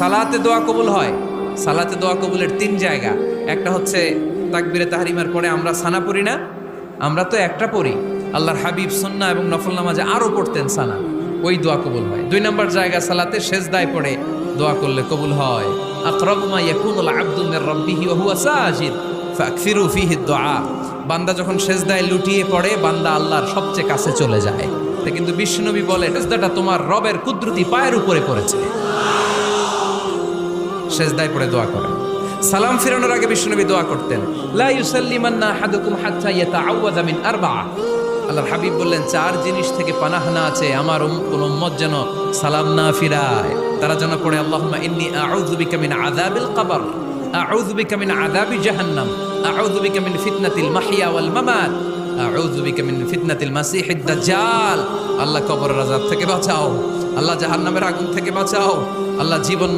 সালাতে দোয়া কবুল হয়। সালাতে দোয়া কবুলের তিন জায়গা। একটা হচ্ছে তাকবীরে তাহরিমার পরে আমরা সানা পড়ি না, আমরা তো একটা পড়ি। আল্লাহর হাবিব সুন্নাহ এবং নফল নামাজে আরো পড়তেন সানা, ওই দোয়া কবুল হয়। দুই নম্বর জায়গা সালাতে সেজদায় পড়ে দোয়া করলে কবুল হয়। আকরাবু মা ইয়াকুনুল আবদু মির রাব্বিহি ওয়া হুয়া সাজিদ ফাকসিরু ফীহি দুআ। বান্দা যখন সেজদায় লুটিয়ে পড়ে, বান্দা আল্লাহর সবচেয়ে কাছে চলে যায়। তা কিন্তু বিশ্বনবী বলে, সেজদাটা তোমার রবের কুদরতি পায়ের উপরে পড়েছে। সেজদায় পড়ে দোয়া করেন। সালাম ফিরানোর আগে বিশ্বনবী দোয়া করতেন, লা ইউসাল্লিমান্না আহাদুকুম হাত্তা ইয়াতাআওয়াযা মিন আরবা'a। আল্লাহর হাবিব বললেন, চার জিনিস থেকে পানাহ না আছে আমার কোন উম্মত যেন সালাম না ফিরায়। তারা যেন পড়ে, আল্লাহুম্মা ইন্নী আউযু বিকা মিন আযাবিল কবর, আউযু বিকা মিন আযাবি জাহান্নাম, আউযু বিকা মিন ফিতনাতিল মাহইয়া ওয়াল মামাত, আউযু বিকা মিন ফিতনাতিল মাসিহিদ দাজ্জাল। আল্লাহ কবরের আযাব থেকে বাঁচাও, আল্লাহ জাহান্নামের আগুন থেকে বাঁচাও, আল্লাহ জীবন